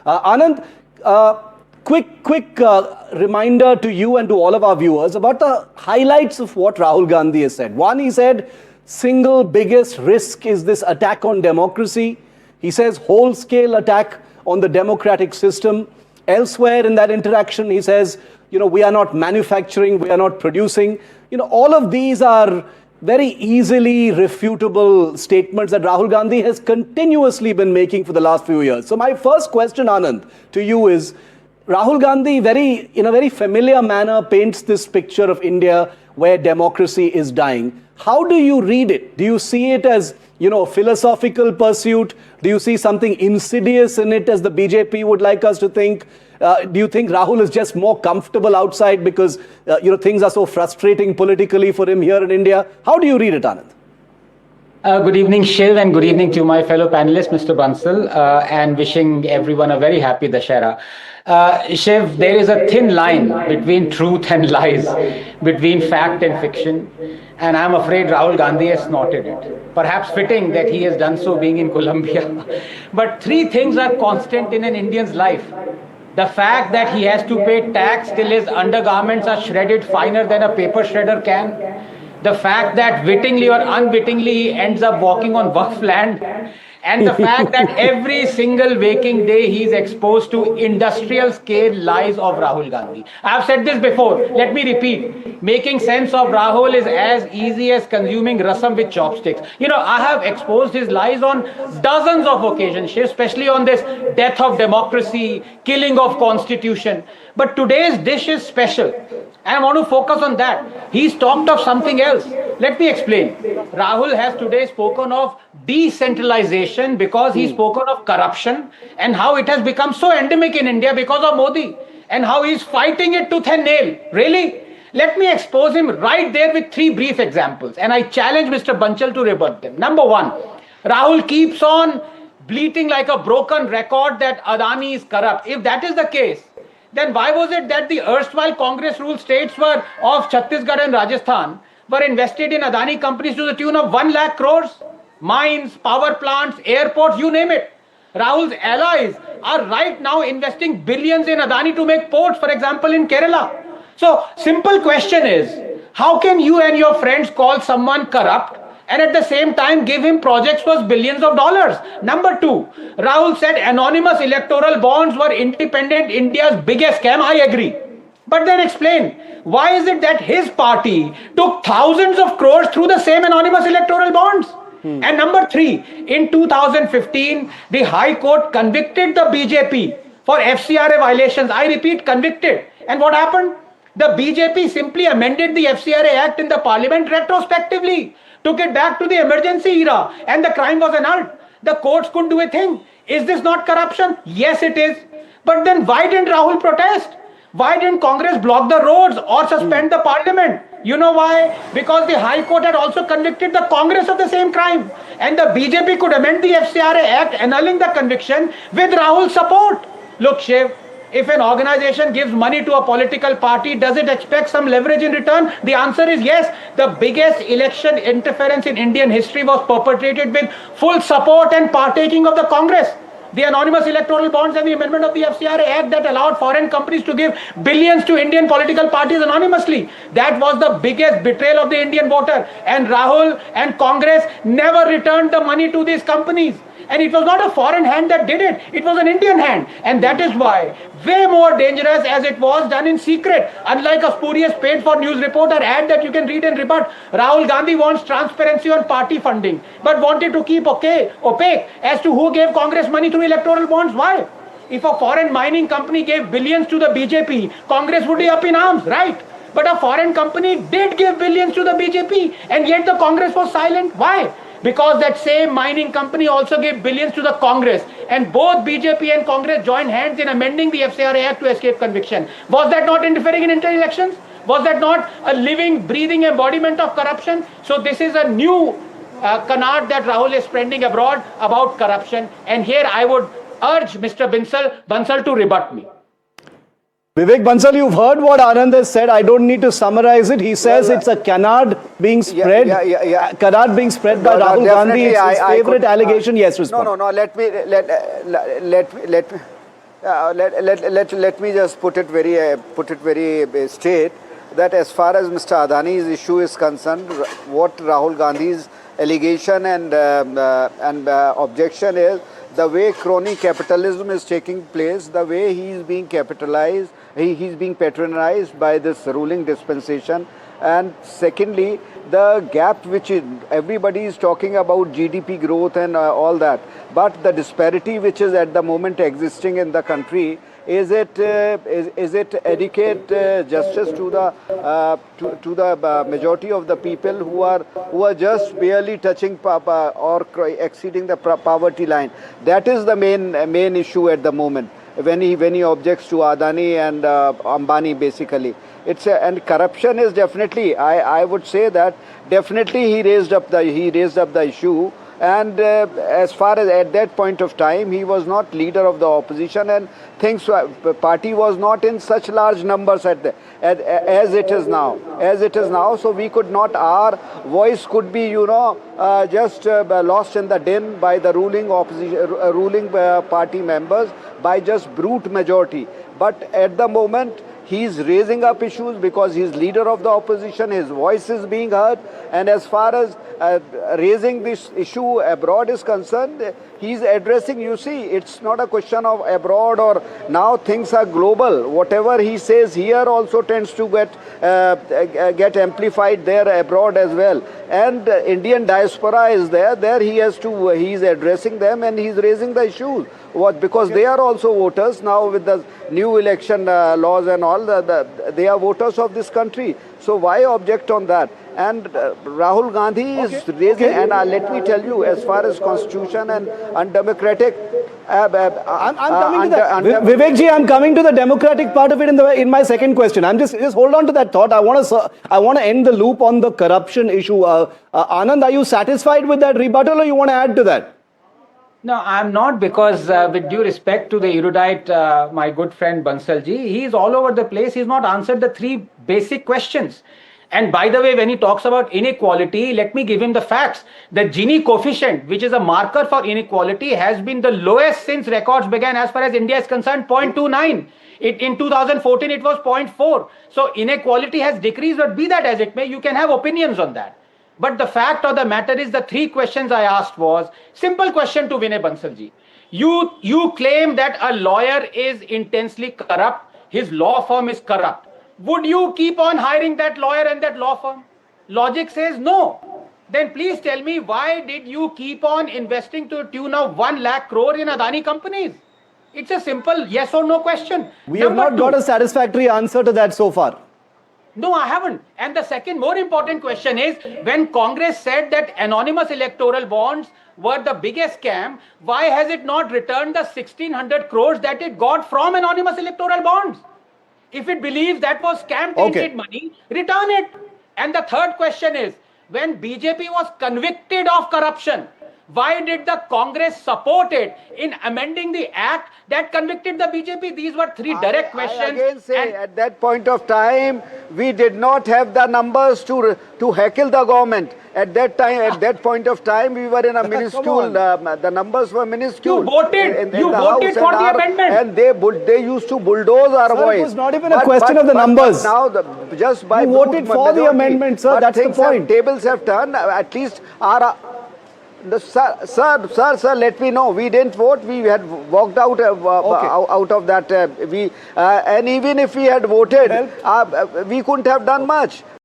Anand, quick reminder to you and to all of our viewers about the highlights of what Rahul Gandhi has said. One, he said, single biggest risk is this attack on democracy. He says whole-scale attack on the democratic system. Elsewhere in that interaction, he says, we are not manufacturing, we are not producing. All of these are very easily refutable statements that Rahul Gandhi has continuously been making for the last few years. So my first question, Anand, to you is, Rahul Gandhi, in a very familiar manner, paints this picture of India where democracy is dying. How do you read it? Do you see it as, a philosophical pursuit? Do you see something insidious in it, as the BJP would like us to think? Do you think Rahul is just more comfortable outside because, things are so frustrating politically for him here in India? How do you read it, Anand? Good evening, Shiv, and good evening to my fellow panelist, Mr. Bansal, and wishing everyone a very happy Dussehra. Shiv, there is a thin line between truth and lies, between fact and fiction, and I'm afraid Rahul Gandhi has snorted it. Perhaps fitting that he has done so being in Colombia. But three things are constant in an Indian's life. The fact that he has to pay tax till his undergarments are shredded finer than a paper shredder can. The fact that wittingly or unwittingly he ends up walking on Waqf land, and the fact that every single waking day he is exposed to industrial scale lies of Rahul Gandhi. I have said this before, let me repeat. Making sense of Rahul is as easy as consuming rasam with chopsticks. I have exposed his lies on dozens of occasions, especially on this death of democracy, killing of constitution. But today's dish is special. I want to focus on that. He's talked of something else. Let me explain. Rahul has today spoken of decentralization because he's spoken of corruption and how it has become so endemic in India because of Modi and how he's fighting it tooth and nail. Really? Let me expose him right there with three brief examples, and I challenge Mr. Bansal to rebut them. Number one, Rahul keeps on bleating like a broken record that Adani is corrupt. If that is the case, then why was it that the erstwhile Congress-ruled states of Chhattisgarh and Rajasthan were invested in Adani companies to the tune of 1 lakh crores? Mines, power plants, airports, you name it. Rahul's allies are right now investing billions in Adani to make ports, for example, in Kerala. So, simple question is, how can you and your friends call someone corrupt and at the same time give him projects worth billions of dollars? Number two, Rahul said anonymous electoral bonds were independent India's biggest scam. I agree. But then explain, why is it that his party took thousands of crores through the same anonymous electoral bonds? And number three, in 2015, the High Court convicted the BJP for FCRA violations. I repeat, convicted. And what happened? The BJP simply amended the FCRA Act in the parliament retrospectively, took it back to the emergency era, and the crime was annulled. The courts couldn't do a thing. Is this not corruption? Yes, it is. But then why didn't Rahul protest? Why didn't Congress block the roads or suspend the parliament? You know why? Because the High Court had also convicted the Congress of the same crime. And the BJP could amend the FCRA Act annulling the conviction with Rahul's support. Look, Shiv, if an organization gives money to a political party, does it expect some leverage in return? The answer is yes. The biggest election interference in Indian history was perpetrated with full support and partaking of the Congress. The anonymous electoral bonds and the amendment of the FCRA Act that allowed foreign companies to give billions to Indian political parties anonymously. That was the biggest betrayal of the Indian voter. And Rahul and Congress never returned the money to these companies. And it was not a foreign hand that did it. It was an Indian hand. And that is why, way more dangerous as it was done in secret. Unlike a spurious paid-for-news reporter ad that you can read and rebut, Rahul Gandhi wants transparency on party funding, but wanted to keep opaque as to who gave Congress money through electoral bonds. Why? If a foreign mining company gave billions to the BJP, Congress would be up in arms, right? But a foreign company did give billions to the BJP, and yet the Congress was silent. Why? Because that same mining company also gave billions to the Congress, and both BJP and Congress joined hands in amending the FCRA Act to escape conviction. Was that not interfering in inter elections? Was that not a living, breathing embodiment of corruption? So this is a new canard that Rahul is spreading abroad about corruption, and here I would urge Mr. Bansal to rebut me. Vivek Bansal, you've heard what Anand has said. I don't need to summarize it. He says it's a canard being spread. Canard being spread by Rahul Gandhi. It's his favorite allegation. Yes, respond. No. Let me just put it very straight, that as far as Mr. Adani's issue is concerned, what Rahul Gandhi's allegation and objection is, the way crony capitalism is taking place, the way he is being capitalized, he's being patronized by this ruling dispensation. And secondly, the gap which everybody is talking about GDP growth and all that, but the disparity which is at the moment existing in the country, is it adequate justice to the majority of the people who are just barely touching or exceeding the poverty line? That is the main issue at the moment when he objects to Adani and Ambani basically. And corruption is definitely, I would say that definitely he raised up the issue. And as far as at that point of time, he was not leader of the opposition, and party was not in such large numbers as it is now. So we could not, our voice could be, just lost in the din by the ruling party members by just brute majority. But at the moment, he is raising up issues because he is leader of the opposition, his voice is being heard. And as far as raising this issue abroad is concerned, he is addressing, you see, it's not a question of abroad or now things are global. Whatever he says here also tends to get amplified there abroad as well. And Indian diaspora is there he is addressing them and he is raising the issues. Because they are also voters now with the new election laws and all, they are voters of this country. So why object on that? And Rahul Gandhi is raising, and let me tell you, as far as constitution and undemocratic, I'm coming to that. Vivek ji, I'm coming to the democratic part of it in my second question. I'm just hold on to that thought. I want to end the loop on the corruption issue. Anand, are you satisfied with that rebuttal, or you want to add to that? No, I'm not, because with due respect to the erudite, my good friend Bansalji, he is all over the place. He's not answered the three basic questions. And by the way, when he talks about inequality, let me give him the facts. The Gini coefficient, which is a marker for inequality, has been the lowest since records began as far as India is concerned, 0.29. In 2014, it was 0.4. So inequality has decreased, but be that as it may, you can have opinions on that. But the fact of the matter is, the three questions I asked was, simple question to Vinay Bansalji. You claim that a lawyer is intensely corrupt, his law firm is corrupt. Would you keep on hiring that lawyer and that law firm? Logic says no. Then please tell me, why did you keep on investing to the tune of 1 lakh crore in Adani companies? It's a simple yes or no question. We have not got a satisfactory answer to that so far. No, I haven't. And the second more important question is, when Congress said that anonymous electoral bonds were the biggest scam, why has it not returned the 1,600 crores that it got from anonymous electoral bonds? If it believes that was scam-tainted money, return it. And the third question is, when BJP was convicted of corruption, why did the Congress support it in amending the act that convicted the BJP? These were three direct questions. I again say, at that point of time, we did not have the numbers to heckle the government. At that time, at that point of time, we were in a minuscule. The numbers were minuscule. You voted. You voted for the amendment, and they used to bulldoze our voice. It was not even a question of the numbers. Now, just by you voted for the amendment, sir. That's the point. Tables have turned. At least our. Sir, let me know. We didn't vote. We had walked out out of that. And even if we had voted, we couldn't have done much.